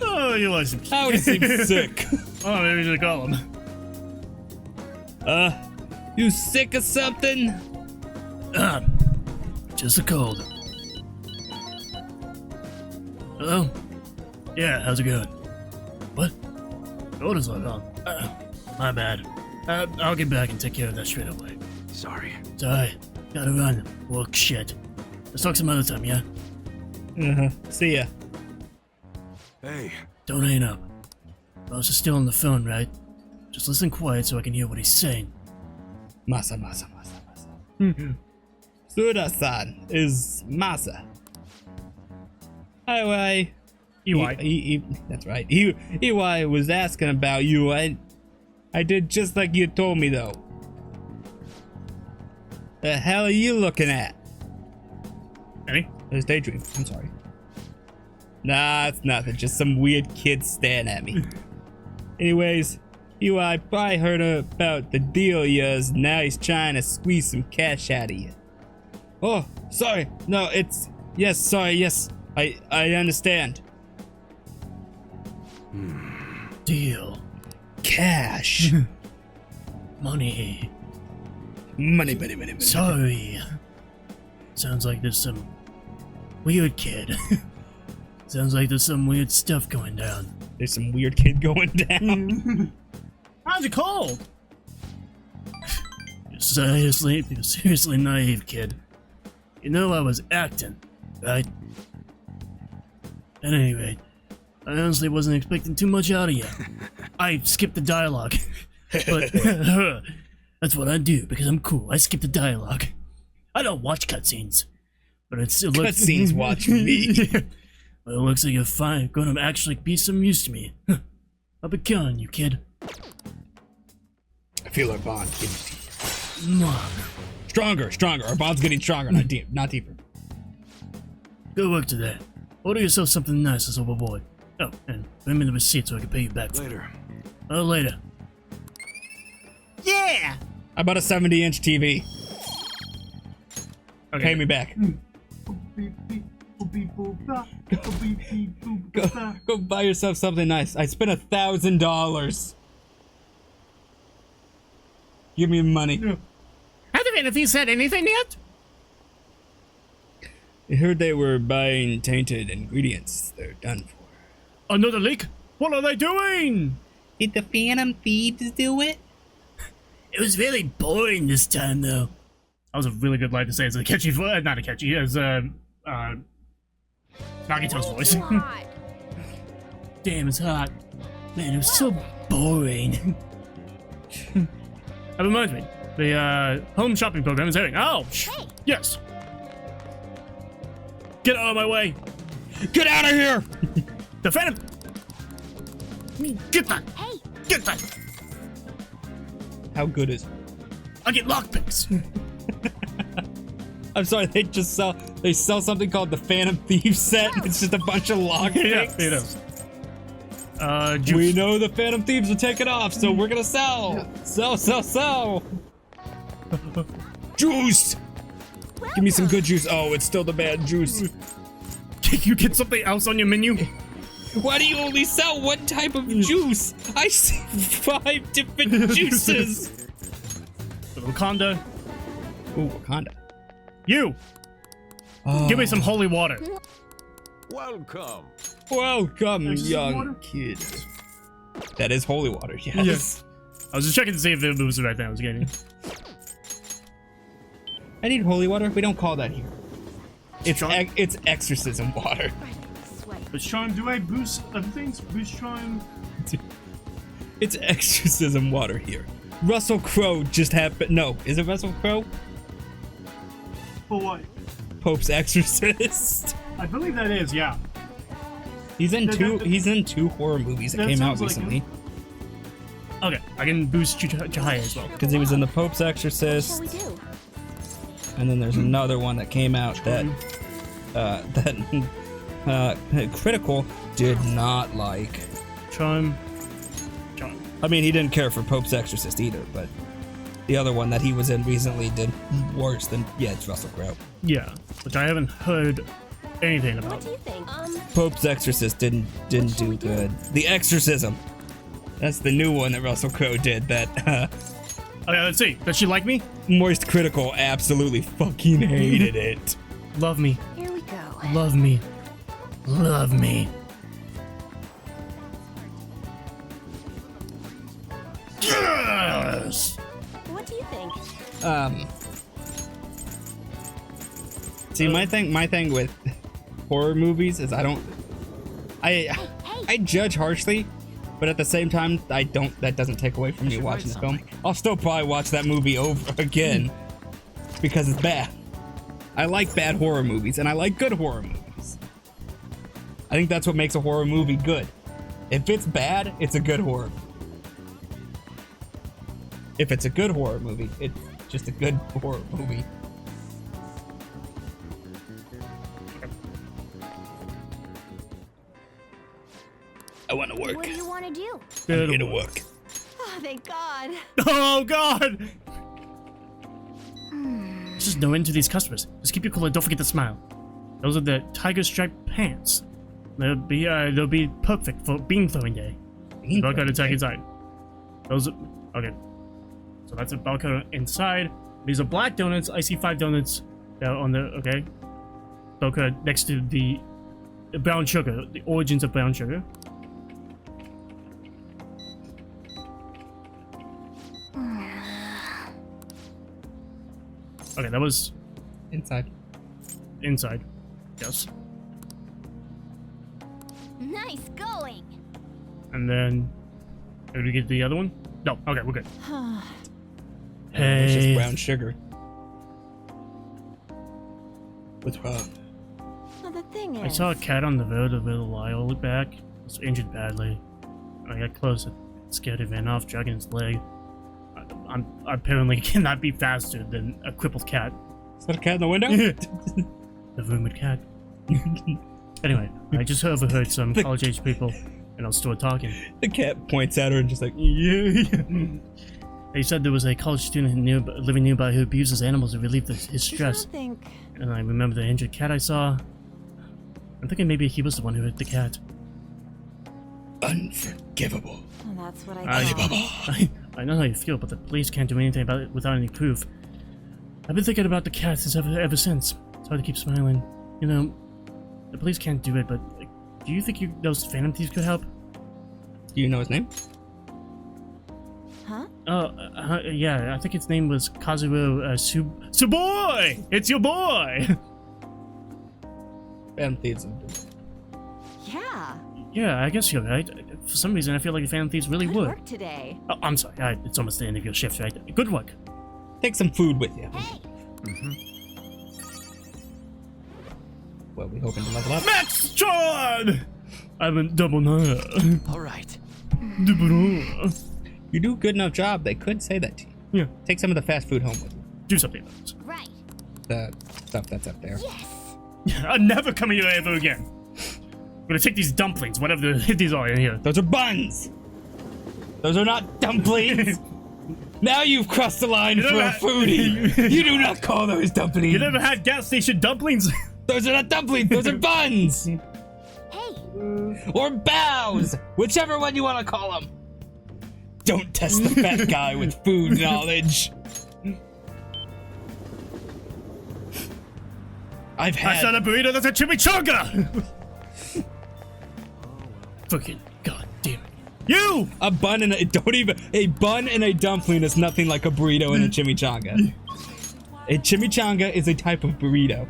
S3: Oh, you like some
S2: Owie seems sick.
S3: Oh, maybe we should call him.
S2: You sick or something?
S3: Just a cold. Hello? Yeah, how's it going? What? Order's not on. My bad. I'll get back and take care of that straight away.
S4: Sorry.
S3: Sorry. Gotta run. Work shit. Let's talk some other time, yeah?
S2: See ya.
S4: Hey,
S3: Don't hang up. Boss is still on the phone, right? Just listen quiet so I can hear what he's saying.
S2: Masa. Suda-san is Masa. Highway. That's right. Iwai was asking about you. I did just like you told me, though. The hell are you looking at?
S3: Any?
S2: There's Daydream. I'm sorry. Nah, it's nothing. Just some weird kid staring at me. Anyways, Iwai probably heard about the deal of yours. Now he's trying to squeeze some cash out of you. Oh, sorry. No, it's... Yes, sorry, yes. I understand.
S3: Deal.
S2: Cash.
S3: Money.
S2: Money.
S3: Sorry. Sounds like there's some weird kid. Sounds like there's some weird stuff going down.
S2: There's some weird kid going down.
S3: How's it cold? You're seriously naive, kid. You know I was acting, right? At any rate, I honestly wasn't expecting too much out of you. I skipped the dialogue. But that's what I do because I'm cool. I skip the dialogue. I don't watch cutscenes. But it still looks...
S2: Cutscenes watch me.
S3: Well, it looks like you're fine. Going to actually be some use to me. I'll be killing you, kid.
S2: I feel our bond getting
S3: Mom.
S2: stronger. Our bond's getting stronger, not deeper.
S3: Good work today. Order yourself something nice as a little boy. Oh, and bring me the receipt so I can pay you back.
S4: later.
S3: Oh, later.
S2: Yeah! I bought a 70-inch TV.
S3: Okay.
S2: Pay me back. Go buy yourself something nice. I spent $1,000. Give me money.
S3: Hasn't anything said anything yet?
S2: I heard they were buying tainted ingredients. They're done for.
S3: Another leak? What are they doing?
S2: Did the Phantom Thieves do it?
S3: It was really boring this time, though. That was a really good line to say as a catchy voice. Not a catchy, as Nagito's voice. Damn, it's hot. Man, it was so boring. That reminds me, the home shopping program is airing. Oh, yes. Get out of my way.
S2: Get out of here!
S3: The Phantom. Get that.
S8: Hey,
S3: Get that.
S2: How good is?
S3: I get lockpicks.
S2: I'm sorry, they sell something called the Phantom Thief set. It's just a bunch of lockpicks.
S3: Yeah, it is. Juice.
S2: We know the Phantom Thieves will take it off, so we're gonna sell. Sell. Juice! Give me some good juice. Oh, it's still the bad juice.
S3: Can you get something else on your menu?
S2: Why do you only sell one type of juice? I see 5 different juices.
S3: Wakanda.
S2: Ooh, Wakanda.
S3: You.
S2: Oh.
S3: Give me some holy water.
S5: Welcome.
S2: Welcome,
S3: There's
S2: young
S3: water?
S2: kid. That is holy water, yes.
S3: I was just checking to see if it was right now. I was getting.
S2: I need holy water. We don't call that here. It's
S3: Strong?
S2: it's exorcism water.
S6: Sweat.
S3: Boost charm. Do I boost other things? Boost charm.
S2: It's exorcism water here. Russell Crowe just happened. No, is it Russell Crowe?
S3: For what?
S2: Pope's Exorcist.
S3: I believe that is. Yeah.
S2: He's in two horror movies that came out
S3: sounds like
S2: recently.
S3: Okay, I can boost Jahia as well.
S2: Because he was in the Pope's Exorcist,
S6: Shall we do?
S2: and then there's another one that came out that Critical did not like.
S3: Charm.
S2: I mean, he didn't care for Pope's Exorcist either, but the other one that he was in recently did worse than. Yeah, it's Russell Crowe.
S3: Yeah, which I haven't heard anything
S8: what
S3: about.
S8: do you think?
S2: Pope's Exorcist didn't do good. The Exorcism. That's the new one that Russell Crowe did. That
S3: Okay, let's see. Does she like me?
S2: Moist Critical absolutely fucking hated it.
S3: Love me.
S8: Here we go.
S3: Love me. Love me. Yes!
S8: What do you think?
S2: See, my thing with horror movies is I judge harshly, but at the same time I don't. That doesn't take away from me watching the film. I'll still probably watch that movie over again because it's bad. I like bad horror movies and I like good horror movies. I think that's what makes a horror movie good. If it's bad, it's a good horror movie. If it's a good horror movie, it's just a good horror movie. I want to work.
S8: What do you want to do?
S2: I'm here to work.
S8: Oh, thank God.
S3: Oh God! There's just no end to these customers. Just keep your cool and don't forget to smile. Those are the tiger striped pants. They'll be perfect for bean throwing day. Barcode attack inside. Those are, okay. So that's a barcode inside. These are black donuts. I see 5 donuts on the okay. Barcode next to the brown sugar. The origins of brown sugar. Okay, that was
S2: Inside.
S3: inside. Yes.
S8: Nice going.
S3: And then did we get the other one? No. Okay, we're good.
S2: It's just
S3: Hey.
S2: brown sugar. What's wrong?
S8: Well, the thing is,
S3: I saw a cat on the road a little while back. It was injured badly. I got close and scared it ran off, dragging its leg. I apparently cannot be faster than a crippled cat.
S2: Is that a cat in the window?
S3: The rumored cat. Anyway, I just overheard some college-age people in our store talking.
S2: The cat points at her and just like, yeah.
S3: They said there was a college student living nearby who abuses animals to relieve his
S8: I
S3: stress.
S8: don't think.
S3: And I remember the injured cat I saw. I'm thinking maybe he was the one who hit the cat.
S2: Unforgivable.
S8: Well, that's what I
S3: I,
S8: thought.
S3: I know how you feel, but the police can't do anything about it without any proof. I've been thinking about the cat since ever since. It's hard to keep smiling. You know, the police can't do it, but like, do you think those Phantom Thieves could help?
S2: Do you know his name?
S8: Huh?
S3: Oh, yeah, I think his name was Kazuo Suboy! It's your boy!
S2: Phantom Thieves.
S8: Yeah.
S3: Yeah, I guess you're right. For some reason, I feel like the Phantom Thieves really
S8: Good
S3: would.
S8: work today.
S3: Oh, I'm sorry. It's almost the end of your shift, right? Good work.
S2: Take some food with you.
S8: Hey.
S2: Well, we hoping to level up.
S3: Max John! I went double nine.
S9: All right.
S2: You do a good enough job, they could say that to you.
S3: Yeah,
S2: Take some of the fast food home with you.
S3: do something about this.
S8: Right.
S2: The stuff that's up there.
S8: Yes.
S3: I'm never coming here ever again. I'm gonna take these dumplings, whatever these are in here.
S2: Those are buns! Those are not dumplings! Now you've crossed the line for a foodie! You do not call those dumplings!
S3: You never had gas station dumplings?
S2: Those are not dumplings, those are buns!
S8: Hey.
S2: Or bows! Whichever one you want to call them! Don't test the fat guy with food knowledge.
S3: That's not a burrito, that's a chimichanga! Fucking goddamn it. You!
S2: A bun and a bun and a dumpling is nothing like a burrito and a chimichanga. A chimichanga is a type of burrito.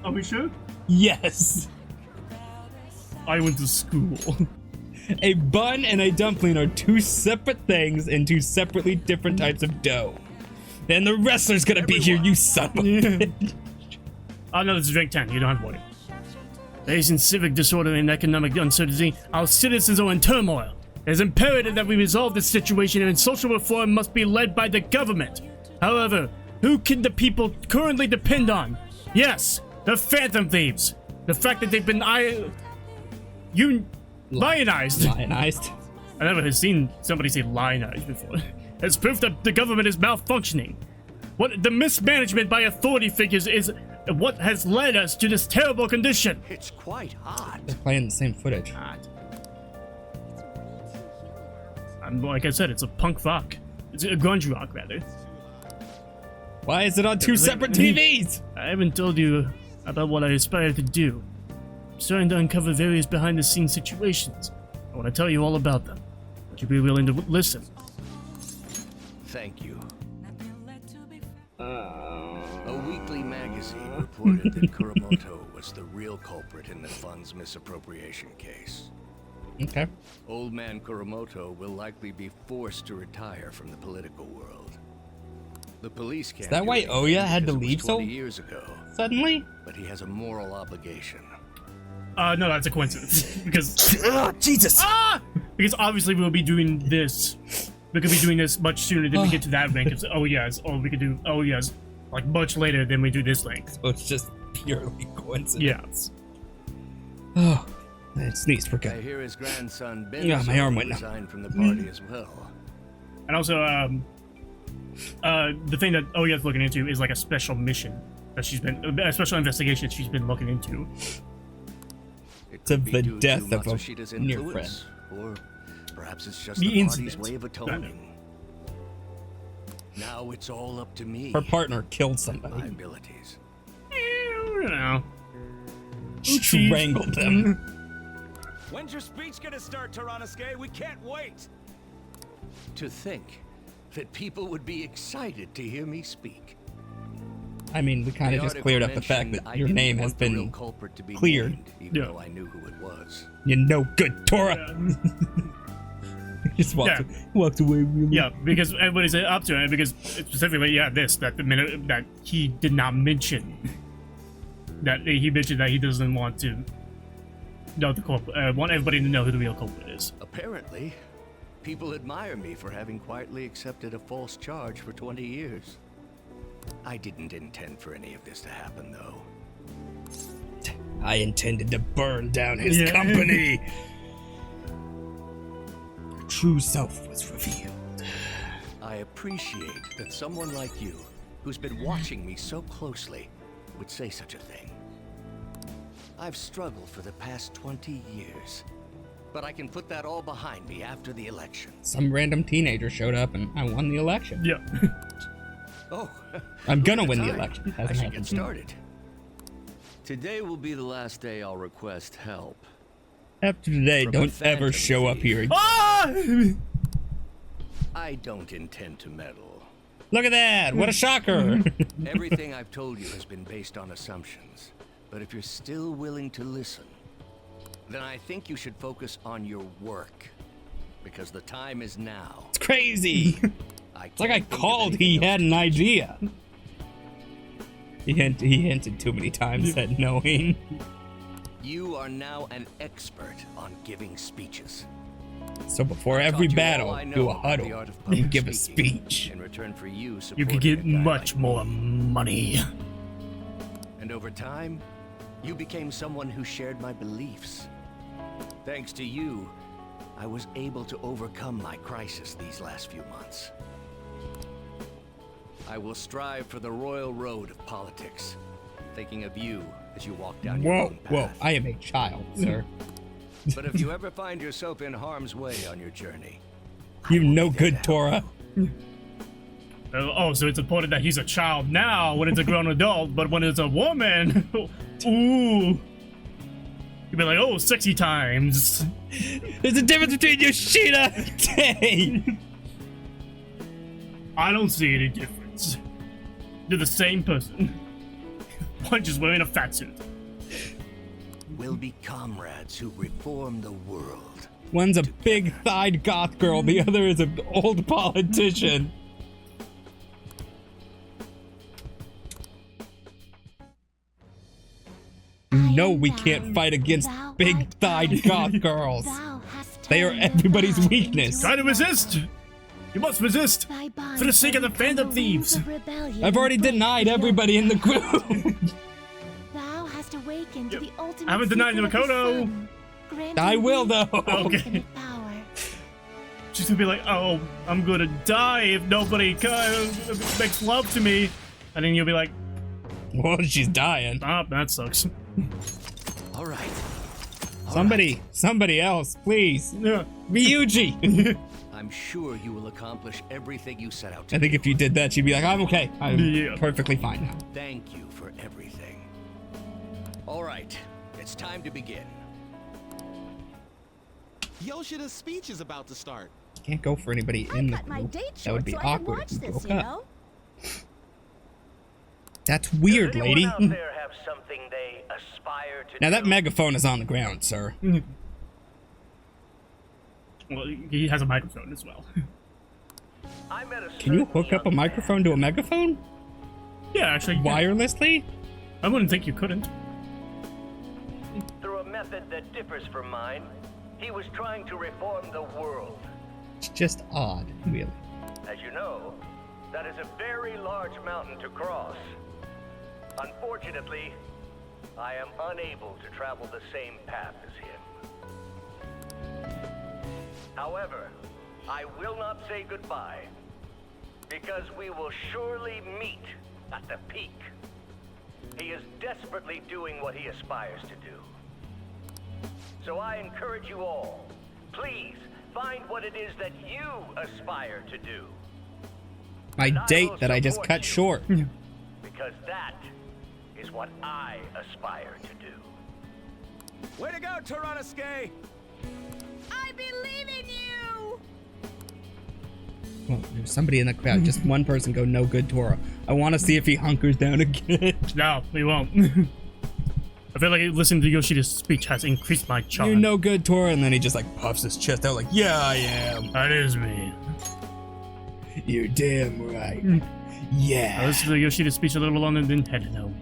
S3: Are we sure?
S2: Yes.
S3: I went to school.
S2: A bun and a dumpling are two separate things and two separately different types of dough. And the wrestler's gonna be here, you son of a bitch.
S3: Oh no, this is rank 10, you don't have to worry. Facing civic disorder and economic uncertainty, our citizens are in turmoil. It is imperative that we resolve this situation, and social reform must be led by the government. However, who can the people currently depend on? Yes, the Phantom Thieves. The fact that they've been lionized.
S2: Lionized.
S3: I never have seen somebody say lionized before. It's proof that the government is malfunctioning. What the mismanagement by authority figures is what has led us to this terrible condition.
S4: It's quite hot.
S2: They're playing the same footage.
S3: Like I said, it's a punk rock. It's a grunge rock, rather.
S2: Why is it on two separate TVs?
S3: I haven't told you about what I aspire to do. I'm starting to uncover various behind-the-scenes situations. I want to tell you all about them. Would you be willing to listen?
S4: Thank you. A weekly magazine reported that Kuromoto was the real culprit in the fund's misappropriation case.
S2: Okay.
S4: Old man Kuromoto will likely be forced to retire from the political world. The police can't.
S2: Is that
S4: do
S2: why
S4: anything
S2: Oya had to
S4: because it was
S2: leave so
S4: 20 years ago,
S2: suddenly?
S4: but he has a moral obligation.
S3: No, that's a coincidence. Because
S2: Jesus!
S3: because obviously we'll be doing this. We could be doing this much sooner than we get to that rank. It's, oh yes, or we could do oh yes, like much later than we do this rank.
S2: So it's just purely coincidence.
S3: Yeah.
S2: Oh, I sneezed for
S4: I
S2: good.
S4: hear his grandson Ben
S2: Yeah, my arm went numb.
S4: resigned from the party as well.
S3: And also, the thing that Oya's looking into is like a special mission that she's been, a special investigation that she's been looking into.
S4: It
S2: To
S4: could be
S2: the
S4: due
S2: death
S4: to
S2: of a
S4: Matsushida's
S2: near
S4: influence, or perhaps it's just
S3: The
S4: the party's
S3: incident.
S4: way of atoning. Now it's all up to me.
S2: Her partner killed
S4: My
S2: somebody.
S4: abilities.
S3: I don't know.
S2: Strangled them.
S5: When's your speech gonna start, Tyrannuske? We can't wait!
S4: To think that people would be excited to hear me speak.
S2: I mean, we kind
S4: The
S2: of just
S4: article
S2: cleared up the fact
S4: mentioned
S2: that
S4: I
S2: your
S4: didn't
S2: name has
S4: want the real
S2: been
S4: culprit to be
S2: cleared.
S4: named, even
S3: Yeah.
S4: though I knew who it was.
S2: you no good, Tora. Just walked away really.
S3: Yeah, because everybody's up to it. Because specifically, yeah, that the minute that he did not mention that he mentioned that he doesn't want to know the culprit. Want everybody to know who the real culprit is.
S4: Apparently, people admire me for having quietly accepted a false charge for 20 years. I didn't intend for any of this to happen, though.
S2: I intended to burn down his
S3: Yeah.
S2: company. Your true self was revealed.
S4: I appreciate that someone like you, who's been watching me so closely, would say such a thing. I've struggled for the past 20 years, but I can put that all behind me after the election.
S2: Some random teenager showed up and I won the election.
S3: Yeah.
S4: Oh,
S2: I'm gonna
S4: look
S2: win
S4: at
S2: the
S4: time.
S2: election.
S4: I
S2: Hasn't
S4: should
S2: happened.
S4: get started. Today will be the last day I'll request help.
S2: After today,
S4: From a
S2: don't ever
S4: phantom
S2: show up
S4: thief.
S2: here.
S3: Ah!
S4: I don't intend to meddle.
S2: Look at that! What a shocker!
S4: Everything I've told you has been based on assumptions. But if you're still willing to listen, then I think you should focus on your work. Because the time is now.
S2: It's crazy. It's like I
S4: can't think of
S2: called.
S4: anything
S2: He
S4: else
S2: had
S4: to
S2: an
S4: do.
S2: idea. He hinted too many times at knowing.
S10: You are now an expert on giving speeches.
S2: So before every battle, do a huddle and give a speech.
S10: In return for you
S3: You could get
S10: supporting a guy
S3: much
S10: like
S3: more
S10: me.
S3: money.
S10: And over time, you became someone who shared my beliefs. Thanks to you, I was able to overcome my crisis these last few months. I will strive for the royal road of politics, thinking of you as you walk down your own path.
S2: Whoa, I am a child, sir.
S10: But if you ever find yourself in harm's way on your journey,
S2: You no good, Tora.
S3: Oh, so it's important that he's a child now when it's a grown adult, but when it's a woman, ooh. You'd be like, oh, sexy times.
S2: There's a difference between Yoshida and Tay.
S3: I don't see any difference. They're the same person. One just wearing a fat suit.
S10: we'll be comrades who reform the world.
S2: One's a big-thighed goth girl, the other is an old politician. No, we can't fight against big-thighed goth girls. They are everybody's weakness.
S3: Try to resist! You must resist! For the sake of the Phantom Thieves!
S2: I've already denied everybody in the group.
S8: Thou hast awakened to the ultimate
S3: I haven't denied
S8: secret of the
S3: Makoto.
S8: sun, granting
S2: I will,
S8: thee
S2: though.
S3: Okay.
S8: infinite power.
S3: She's gonna be like, oh, I'm gonna die if nobody makes love to me. And then you'll be like,
S2: Well, she's dying.
S3: ah, that sucks.
S10: All right.
S2: Somebody else, please.
S3: Yeah.
S2: Ryuji.
S10: I'm sure you will accomplish everything you set out to
S2: I think if you did that, she'd be like, I'm okay. I'm
S3: Yeah.
S2: perfectly fine now.
S10: Thank you for everything. All right, it's time to begin.
S5: Yoshida's speech is about to start.
S2: Can't go for anybody in the
S1: cut my
S2: group.
S1: date
S2: That
S1: short
S2: would be
S1: so I can
S2: awkward
S1: watch
S2: if we
S1: this,
S2: broke
S1: you
S2: up.
S1: know?
S2: That's weird, lady.
S10: Have something they aspire to
S2: Now that megaphone is on the ground, sir.
S3: Well, he has a microphone as well.
S2: Can you hook up a microphone to a megaphone?
S3: Yeah, actually. yeah.
S2: Wirelessly?
S3: I wouldn't think you couldn't.
S10: Through a method that differs from mine, he was trying to reform the world.
S2: It's just odd, really.
S10: As you know, that is a very large mountain to cross. Unfortunately, I am unable to travel the same path as him. However, I will not say goodbye, because we will surely meet at the peak. He is desperately doing what he aspires to do. So I encourage you all, please find what it is that you aspire to do.
S2: My date that I just cut short.
S10: Because that is what I aspire to do.
S5: Way to go, Taranasuke!
S1: I believe in you!
S2: Well, there's somebody in the crowd. Just one person go, no good, Tora. I want to see if he hunkers down again.
S3: No, we won't. I feel like listening to Yoshida's speech has increased my charm.
S2: You're no good, Tora. And then he just like puffs his chest out like, yeah, I am.
S3: That is me.
S2: You're damn right.
S3: I
S2: Yeah.
S3: listened to Yoshida's speech a little longer and then headed home.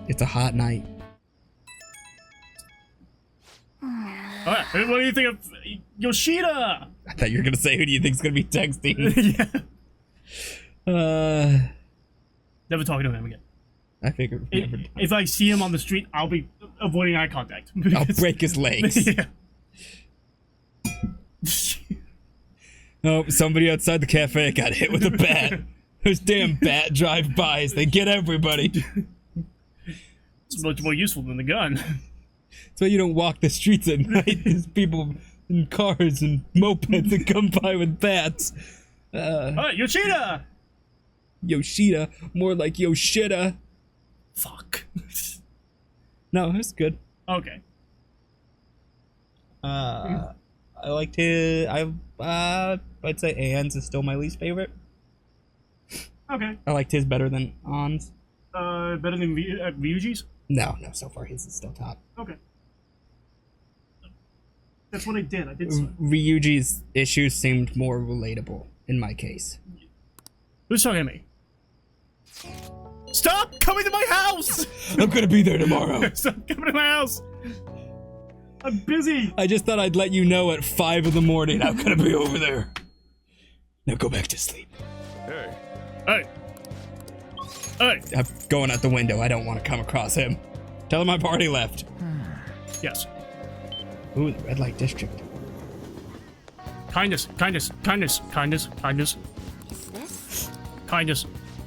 S2: It's a hot night.
S3: Alright, what do you think of Yoshida?
S2: I thought you were gonna say, who do you think's gonna be texting?
S3: Yeah. Never talking to him again.
S2: I figured. Never.
S3: If I see him on the street, I'll be avoiding eye contact.
S2: I'll break his legs.
S3: Yeah.
S2: Oh, somebody outside the cafe got hit with a bat. Those damn bat drive-bys, they get everybody.
S3: It's much more useful than the gun.
S2: That's why you don't walk the streets at night. There's people in cars and mopeds that come by with bats.
S3: Alright, Yoshida!
S2: Yoshida, more like Yoshida.
S3: Fuck.
S2: No, it's good.
S3: Okay.
S2: I liked his. I'd say Ann's is still my least favorite.
S3: Okay.
S2: I liked his better than Ann's.
S3: Better than Ryuji's?
S2: No, so far his is still top.
S3: Okay. That's what I did. I did so.
S2: Ryuji's issues seemed more relatable in my case.
S3: Who's talking to me? Stop coming to my house!
S2: I'm gonna be there tomorrow.
S3: Stop coming to my house! I'm busy!
S2: I just thought I'd let you know at 5 in the morning I'm gonna be over there. Now go back to sleep.
S9: Hey.
S3: Hey! Hey!
S2: I'm going out the window. I don't want to come across him. Tell him I've already left.
S3: Yes.
S2: Ooh, the red light district.
S3: Kindness, kindness, kindness, kindness, kindness,
S8: Is this?
S3: kindness,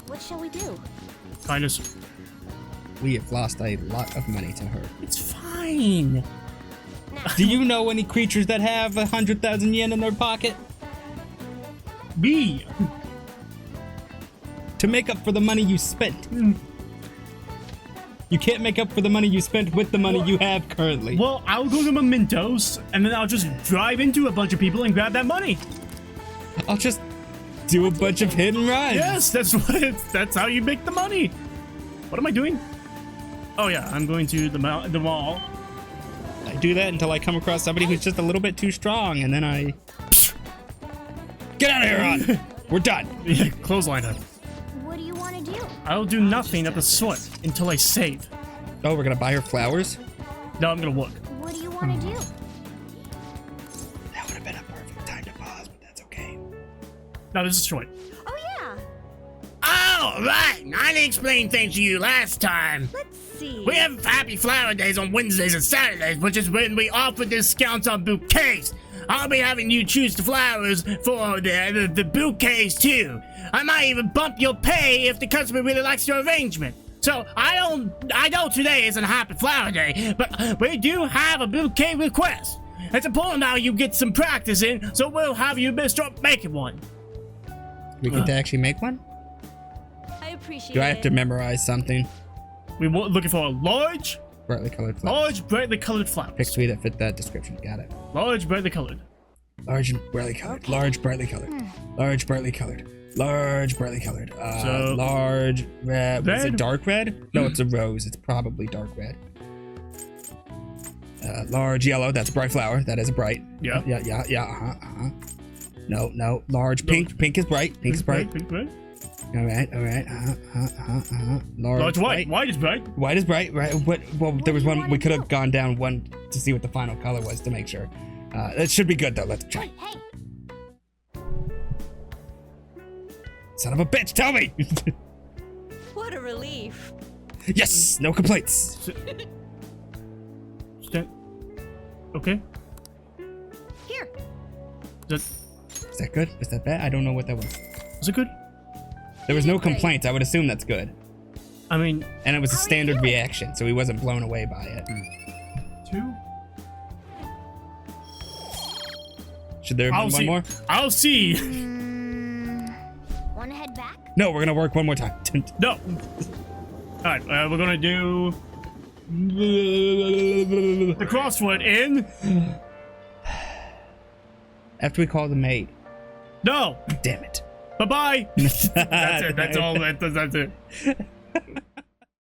S8: What shall we do?
S3: kindness.
S2: We have lost a lot of money to her.
S3: It's fine.
S2: Do you know any creatures that have 100,000 yen in their pocket?
S3: Me.
S2: To make up for the money you spent. You can't make up for the money you spent with the money you have currently.
S3: Well, I'll go to Mementos, and then I'll just drive into a bunch of people and grab that money.
S2: I'll just do a bunch of hit and runs.
S3: Yes, that's how you make the money. What am I doing? Oh yeah, I'm going to the mall.
S2: I do that until I come across somebody who's just a little bit too strong, and then I... Get out of here, Ron! We're done.
S3: Yeah, clothesline her.
S8: What do you want to do?
S3: I'll do nothing of the sort until I save.
S2: Oh, we're gonna buy her flowers?
S3: No, I'm gonna look.
S8: What do you want to do?
S2: That would have been a perfect time to pause, but that's okay.
S3: No, this is short.
S8: Oh yeah.
S7: Oh, right. I explained things to you last time.
S8: Let's see.
S7: We have Happy Flower Days on Wednesdays and Saturdays, which is when we offer discounts on bouquets. I'll be having you choose the flowers for the bouquets too. I might even bump your pay if the customer really likes your arrangement. So I know today isn't a Happy Flower Day, but we do have a bouquet request. It's important now you get some practice in, so we'll have you start making one.
S2: We get to actually make one?
S8: I appreciate
S2: Do I have to memorize something?
S3: We were looking for a large,
S2: Brightly colored flowers.
S3: large, brightly colored flowers.
S2: Pick three that fit that description. Got it.
S3: Large, brightly colored.
S2: Large and brightly colored. Large, brightly colored. Large, brightly colored. Large, brightly colored.
S3: So-
S2: Large red. Is
S3: Red?
S2: it dark red? No, it's a rose. It's probably dark red. Large yellow. That's a bright flower. That is a bright.
S3: Yeah.
S2: Yeah. No. Large pink. Pink is bright. Pink is bright.
S3: Pink, right?
S2: All right.
S3: Large white. White is bright.
S2: White is bright. Right. What? Well, there was
S8: do you
S2: one.
S8: wanna
S2: We could
S8: do?
S2: have gone down one to see what the final color was to make sure. It should be good though. Let's try.
S8: Hey,
S2: Son of a bitch, tell me!
S8: what a relief.
S2: Yes! No complaints!
S3: Okay.
S8: Here.
S3: Is
S2: that good? Is that bad? I don't know what that was.
S3: it good?
S2: There was no complaints. I would assume that's good.
S3: I mean,
S2: And it was a
S8: How are you
S2: standard
S8: doing?
S2: reaction, so he wasn't blown away by it.
S3: 2.
S2: Should there have been one more?
S3: I'll see.
S8: Want to head back?
S2: No, we're gonna work one more time.
S3: No. All right, we're gonna do the crossword in.
S2: After we call the maid.
S3: No.
S2: Damn it.
S3: Bye bye. That's it. That's all. That's it.